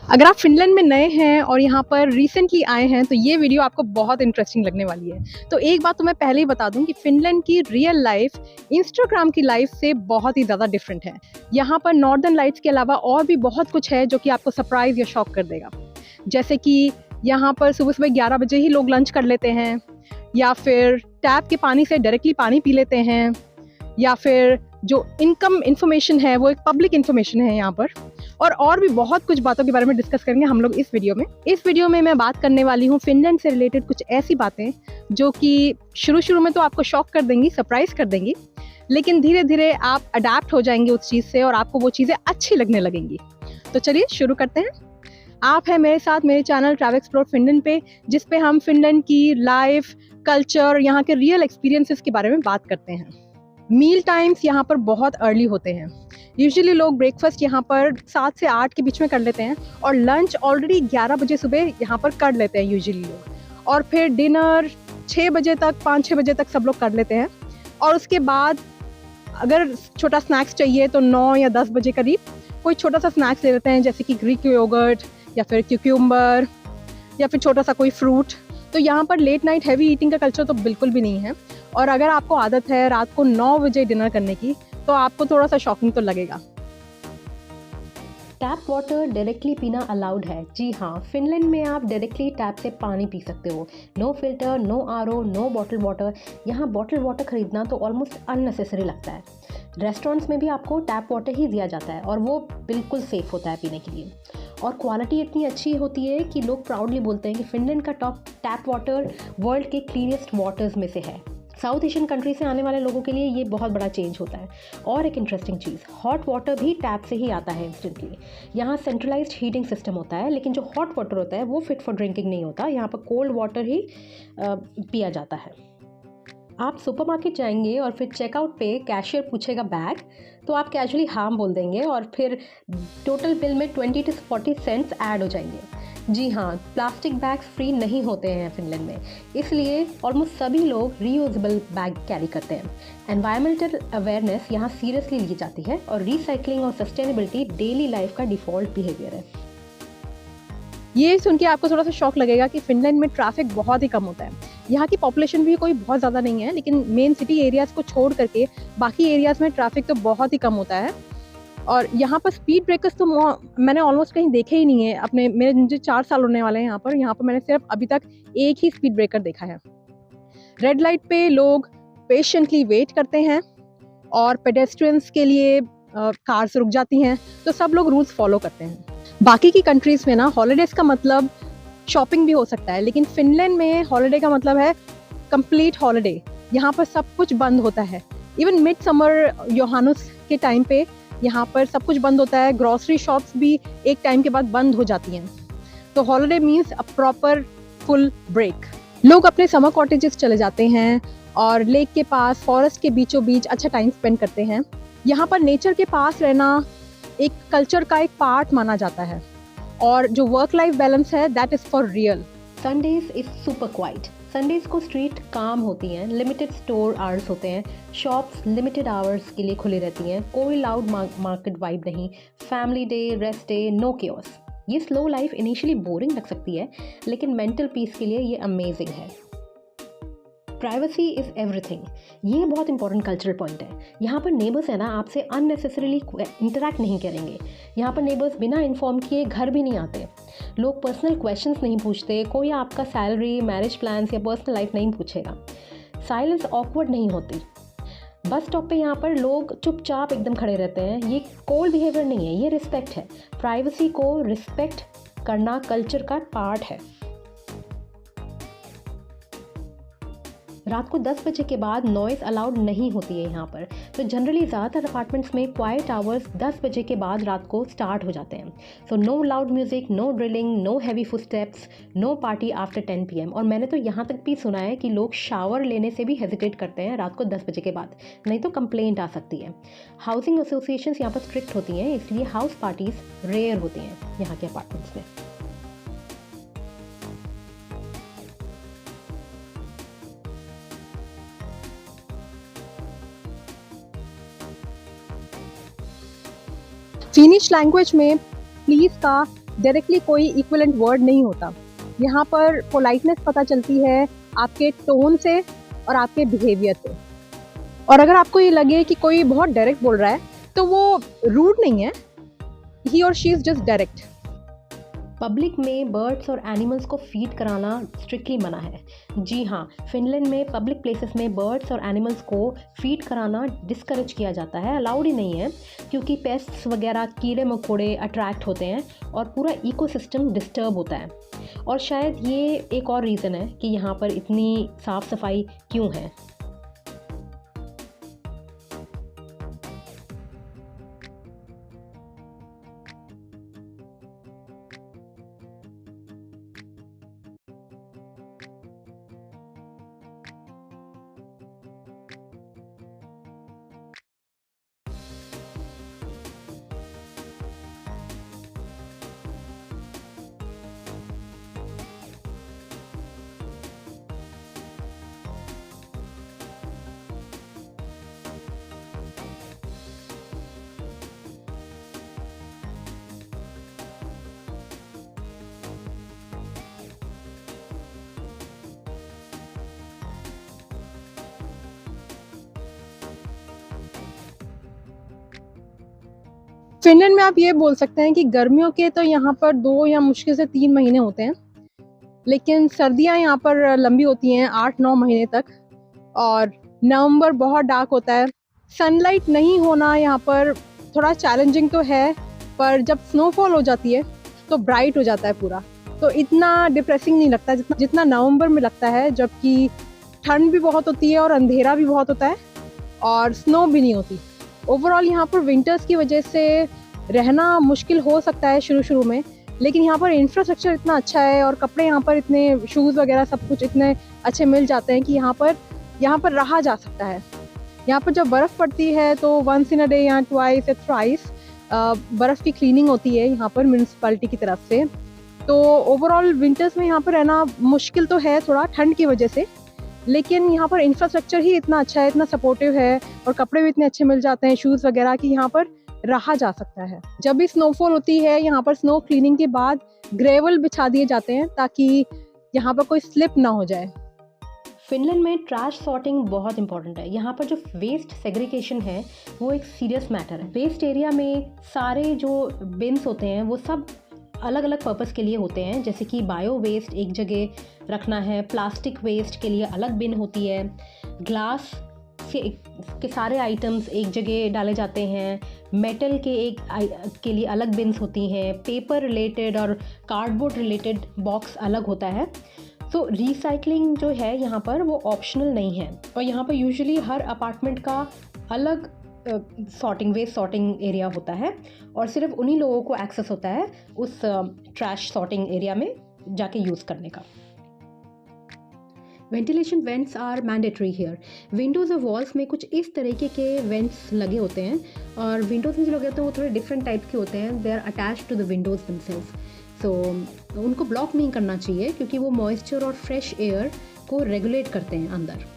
अगर आप फ़िनलैंड में नए हैं और यहाँ पर रिसेंटली आए हैं तो ये वीडियो आपको बहुत इंटरेस्टिंग लगने वाली है। तो एक बात तो मैं पहले ही बता दूँ कि फ़िनलैंड की रियल लाइफ़ इंस्टाग्राम की लाइफ़ से बहुत ही ज़्यादा डिफरेंट है। यहाँ पर नॉर्दर्न लाइट्स के अलावा और भी बहुत कुछ है जो कि आपको सरप्राइज़ या शॉक कर देगा। जैसे कि यहाँ पर सुबह-सुबह 11 बजे ही लोग लंच कर लेते हैं, या फिर टैप के पानी से डायरेक्टली पानी पी लेते हैं, या फिर जो इनकम इन्फॉर्मेशन है वो एक पब्लिक इन्फॉर्मेशन है यहाँ पर। और भी बहुत कुछ बातों के बारे में डिस्कस करेंगे हम लोग इस वीडियो में। इस वीडियो में मैं बात करने वाली हूँ फ़िनलैंड से रिलेटेड कुछ ऐसी बातें जो कि शुरू में तो आपको शॉक कर देंगी, सरप्राइज़ कर देंगी, लेकिन धीरे-धीरे आप अडैप्ट हो जाएँगे उस चीज़ से और आपको वो चीज़ें अच्छी लगने लगेंगी। तो चलिए शुरू करते हैं। आप हैं मेरे साथ मेरे चैनल ट्रैवल एक्सप्लोर फ़िनलैंड पे, जिस पे हम फ़िनलैंड की लाइफ़, कल्चर, यहाँ के रियल एक्सपीरियंसेस के बारे में बात करते हैं। मील टाइम्स यहाँ पर बहुत अर्ली होते हैं। यूजुअली लोग ब्रेकफास्ट यहाँ पर 7 से 8 के बीच में कर लेते हैं और लंच ऑलरेडी 11 बजे सुबह यहाँ पर कर लेते हैं यूजुअली लोग, और फिर डिनर 6 बजे तक, 5-6 बजे तक सब लोग कर लेते हैं। और उसके बाद अगर छोटा स्नैक्स चाहिए तो 9 या 10 बजे करीब कोई छोटा सा स्नैक्स ले लेते हैं, जैसे कि ग्रीक योगर्ट या फिर क्यूक्यूम्बर या फिर छोटा सा कोई फ्रूट। तो यहाँ पर लेट नाइट हैवी ईटिंग का कल्चर तो बिल्कुल भी नहीं है। और अगर आपको आदत है रात को 9 बजे डिनर करने की तो आपको थोड़ा सा शॉकिंग तो लगेगा। टैप वाटर डायरेक्टली पीना अलाउड है। जी हाँ, फिनलैंड में आप डायरेक्टली टैप से पानी पी सकते हो। No filter, no RO, no bottle water. यहाँ बॉटल वाटर खरीदना तो ऑलमोस्ट अननेसेसरी लगता है। रेस्टोरेंट्स में भी आपको टैप वाटर ही दिया जाता है और वो बिल्कुल सेफ़ होता है पीने के लिए। और क्वालिटी इतनी अच्छी होती है कि लोग प्राउडली बोलते हैं कि फिनलैंड का टॉप टैप वाटर वर्ल्ड के क्लीनेस्ट वाटर्स में से है। साउथ एशियन कंट्री से आने वाले लोगों के लिए ये बहुत बड़ा चेंज होता है। और एक इंटरेस्टिंग चीज़, हॉट वाटर भी टैप से ही आता है इंस्टेंटली। यहाँ सेंट्रलाइज्ड हीटिंग सिस्टम होता है, लेकिन जो हॉट वाटर होता है वो फिट फॉर ड्रिंकिंग नहीं होता। यहाँ पर कोल्ड वाटर ही पिया जाता है। आप सुपरमार्केट जाएंगे और फिर चेकआउट पे कैशियर पूछेगा बैग, तो आप कैजुअली हाँ बोल देंगे और फिर टोटल बिल में 20 to 40 सेंट्स ऐड हो जाएंगे। जी हाँ, प्लास्टिक बैग्स फ्री नहीं होते हैं फिनलैंड में, इसलिए ऑलमोस्ट सभी लोग रीयूजेबल बैग कैरी करते हैं। एनवायरमेंटल अवेयरनेस यहाँ सीरियसली ली जाती है और रिसाइकलिंग और सस्टेनेबिलिटी डेली लाइफ का डिफ़ॉल्ट बिहेवियर है। ये सुन के आपको थोड़ा सा शॉक लगेगा कि फिनलैंड में ट्रैफिक बहुत ही कम होता है। यहाँ की पॉपुलेशन भी कोई बहुत ज़्यादा नहीं है, लेकिन मेन सिटी एरियाज़ को छोड़ करके बाकी एरियाज़ में ट्रैफिक तो बहुत ही कम होता है। और यहाँ पर स्पीड ब्रेकर्स तो मैंने ऑलमोस्ट कहीं देखे ही नहीं है। अपने मुझे 4 साल होने वाले हैं यहाँ पर मैंने सिर्फ अभी तक एक ही स्पीड ब्रेकर देखा है। रेड लाइट पे लोग पेशेंटली वेट करते हैं और पेडेस्ट्रियंस के लिए कार्स रुक जाती हैं, तो सब लोग रूल्स फॉलो करते हैं। बाकी की कंट्रीज़ में ना हॉलीडेज़ का मतलब शॉपिंग भी हो सकता है, लेकिन फिनलैंड में हॉलीडे का मतलब है कंप्लीट हॉलीडे। यहाँ पर सब कुछ बंद होता है। इवन मिड समर योहानुस के टाइम पे यहाँ पर सब कुछ बंद होता है। ग्रॉसरी शॉप्स भी एक टाइम के बाद बंद हो जाती हैं। तो holiday means a proper full break. लोग अपने समर कॉटेजेस चले जाते हैं और लेक के पास, फॉरेस्ट के बीचों बीच अच्छा टाइम स्पेंड करते हैं। यहाँ पर नेचर के पास रहना एक कल्चर का एक पार्ट माना जाता है, और जो वर्क लाइफ बैलेंस है that is for real. Sundays is super quite. Sundays को स्ट्रीट काम होती हैं, लिमिटेड स्टोर आवर्स होते हैं, शॉप्स लिमिटेड आवर्स के लिए खुली रहती हैं, कोई लाउड मार्केट वाइब नहीं, family day, rest day, no chaos. ये स्लो लाइफ इनिशियली बोरिंग लग सकती है, लेकिन मेंटल पीस के लिए ये अमेजिंग है। Privacy is everything. ये बहुत इंपॉर्टेंट कल्चरल पॉइंट है। यहाँ पर नेबर्स है ना आपसे अननेसेसरीली इंटरेक्ट नहीं करेंगे। यहाँ पर नेबर्स बिना इन्फॉर्म किए घर भी नहीं आते। लोग पर्सनल क्वेश्चंस नहीं पूछते। कोई आपका सैलरी, मैरिज प्लान्स या पर्सनल लाइफ नहीं पूछेगा। साइलेंस ऑकवर्ड नहीं होती। बस स्टॉप पे यहाँ पर लोग चुपचाप एकदम खड़े रहते हैं। ये कोल्ड बिहेवियर नहीं है, ये रिस्पेक्ट है। प्राइवेसी को रिस्पेक्ट करना कल्चर का पार्ट है। रात को 10 बजे के बाद नॉइज़ अलाउड नहीं होती है यहाँ पर। तो जनरली ज़्यादातर अपार्टमेंट्स में क्वाइट आवर्स 10 बजे के बाद रात को स्टार्ट हो जाते हैं। So no loud music, no drilling, no heavy footsteps, no party after 10 PM। और मैंने तो यहाँ तक भी सुना है कि लोग शावर लेने से भी हेजिटेट करते हैं रात को 10 बजे के बाद, नहीं तो कंप्लेंट आ सकती है। हाउसिंग एसोसिएशंस यहाँ पर स्ट्रिक्ट होती हैं, इसलिए हाउस पार्टीज़ रेयर होती हैं यहाँ के अपार्टमेंट्स में। फिनिश लैंग्वेज में प्लीज़ का डायरेक्टली कोई इक्विवेलेंट वर्ड नहीं होता। यहाँ पर पोलाइटनेस पता चलती है आपके टोन से और आपके बिहेवियर से। और अगर आपको ये लगे कि कोई बहुत डायरेक्ट बोल रहा है तो वो रूड नहीं है, ही और she is just direct. Public में बर्ड्स और एनिमल्स को फीड कराना स्ट्रिक्टली मना है। जी हाँ, फिनलैंड में पब्लिक प्लेसेस में बर्ड्स और एनिमल्स को फीड कराना डिस्करेज किया जाता है, अलाउड ही नहीं है, क्योंकि पेस्ट्स वगैरह कीड़े मकोड़े अट्रैक्ट होते हैं और पूरा इकोसिस्टम डिस्टर्ब होता है। और शायद ये एक और रीज़न है कि यहाँ पर इतनी साफ़ सफाई क्यों है। फिनलैंड में आप ये बोल सकते हैं कि गर्मियों के तो यहाँ पर 2 या मुश्किल से 3 महीने होते हैं, लेकिन सर्दियाँ यहाँ पर लंबी होती हैं 8-9 महीने तक, और नवंबर बहुत डार्क होता है। सनलाइट नहीं होना यहाँ पर थोड़ा चैलेंजिंग तो है, पर जब स्नोफॉल हो जाती है तो ब्राइट हो जाता है पूरा, तो इतना डिप्रेसिंग नहीं लगता जितना नवंबर में लगता है, जबकि ठंड भी बहुत होती है और अंधेरा भी बहुत होता है और स्नो भी नहीं होती। ओवरऑल यहाँ पर विंटर्स की वजह से रहना मुश्किल हो सकता है शुरू में, लेकिन यहाँ पर इंफ्रास्ट्रक्चर इतना अच्छा है और कपड़े यहाँ पर इतने, शूज़ वगैरह सब कुछ इतने अच्छे मिल जाते हैं कि यहाँ पर रहा जा सकता है। यहाँ पर जब बर्फ़ पड़ती है तो वंस इन अ डे या ट्वाइस या थ्राइस बर्फ़ की क्लीनिंग होती है यहाँ पर म्यूनसिपैलिटी की तरफ से। तो ओवरऑल विंटर्स में यहाँ पर रहना मुश्किल तो है थोड़ा ठंड की वजह से, लेकिन यहाँ पर इंफ्रास्ट्रक्चर ही इतना अच्छा है, इतना सपोर्टिव है और कपड़े भी इतने अच्छे मिल जाते हैं, शूज़ वगैरह, कि यहाँ पर रहा जा सकता है। जब भी स्नोफॉल होती है यहाँ पर स्नो क्लीनिंग के बाद ग्रेवल बिछा दिए जाते हैं ताकि यहाँ पर कोई स्लिप ना हो जाए। फिनलैंड में ट्रैश सॉर्टिंग बहुत इंपॉर्टेंट है। यहाँ पर जो वेस्ट सेग्रीगेशन है वो एक सीरियस मैटर है। वेस्ट एरिया में सारे जो बिन्स होते हैं वो सब अलग अलग पर्पस के लिए होते हैं, जैसे कि बायो वेस्ट एक जगह रखना है, प्लास्टिक वेस्ट के लिए अलग बिन होती है, ग्लास के सारे आइटम्स एक जगह डाले जाते हैं, मेटल के लिए अलग बिन्स होती हैं, पेपर रिलेटेड और कार्डबोर्ड रिलेटेड बॉक्स अलग होता है। तो रिसाइकलिंग जो है यहाँ पर वो ऑप्शनल नहीं है, और यहाँ पर यूजुअली हर अपार्टमेंट का अलग वेस्ट सॉर्टिंग एरिया होता है और सिर्फ उन्हीं लोगों को एक्सेस होता है उस ट्रैश सॉर्टिंग एरिया में जाके यूज़ करने का। Ventilation vents are mandatory here. Windows और वॉल्स में कुछ इस तरीके के वेंट्स लगे होते हैं, और विंडोज़ में जो लगे होते हैं वो थोड़े डिफरेंट टाइप के होते हैं। They are attached to the windows themselves, so उनको ब्लॉक नहीं करना चाहिए क्योंकि वो मॉइस्चर और फ्रेश एयर को रेगुलेट करते हैं अंदर।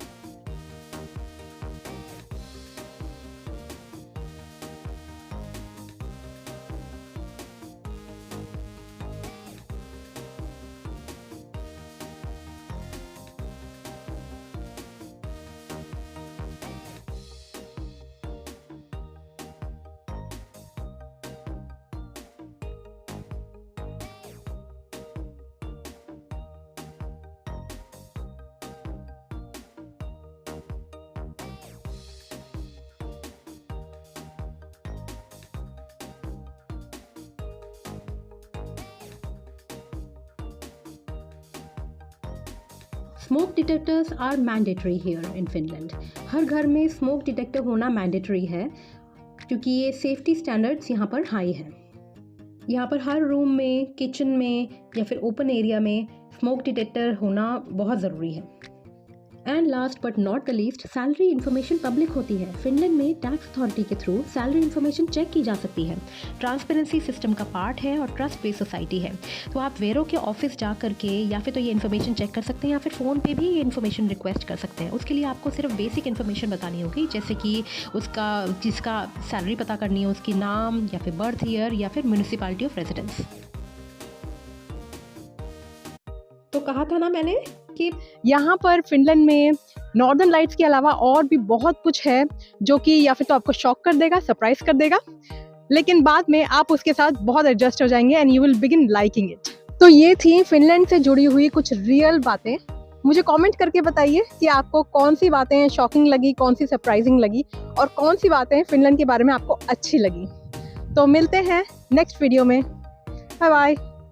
Smoke detectors are mandatory here in Finland. हर घर में स्मोक डिटेक्टर होना मैंडेटरी है क्योंकि ये सेफ्टी स्टैंडर्ड्स यहाँ पर हाई है। यहाँ पर हर रूम में, किचन में या फिर ओपन एरिया में स्मोक डिटेक्टर होना बहुत ज़रूरी है। And last but not the least, salary information public होती है। फिनलैंड में टैक्स अथॉरिटी के थ्रू सैलरी इन्फॉर्मेशन चेक की जा सकती है। ट्रांसपेरेंसी सिस्टम का पार्ट है और ट्रस्ट बेस्ड सोसाइटी है। तो आप वेरो के ऑफिस जा करके या फिर तो ये इन्फॉर्मेशन चेक कर सकते हैं या फिर फ़ोन पे भी ये इन्फॉर्मेशन रिक्वेस्ट कर सकते हैं। उसके लिए आपको सिर्फ बेसिक इन्फॉर्मेशन बतानी होगी, जैसे कि जिसका सैलरी पता करनी है उसकी नाम या फिर बर्थ ईयर या फिर म्यूनिसिपैलिटी ऑफ रेजिडेंस। तो कहा था ना मैंने कि यहाँ पर फिनलैंड में नॉर्दर्न लाइट्स के अलावा और भी बहुत कुछ है जो कि या फिर तो आपको शॉक कर देगा, सरप्राइज कर देगा, लेकिन बाद में आप उसके साथ बहुत एडजस्ट हो जाएंगे and you will begin liking it. तो ये थी फिनलैंड से जुड़ी हुई कुछ रियल बातें। मुझे कमेंट करके बताइए कि आपको कौन सी बातें शॉकिंग लगी, कौन सी सरप्राइजिंग लगी और कौन सी बातें फिनलैंड के बारे में आपको अच्छी लगी। तो मिलते हैं नेक्स्ट वीडियो में। Bye bye.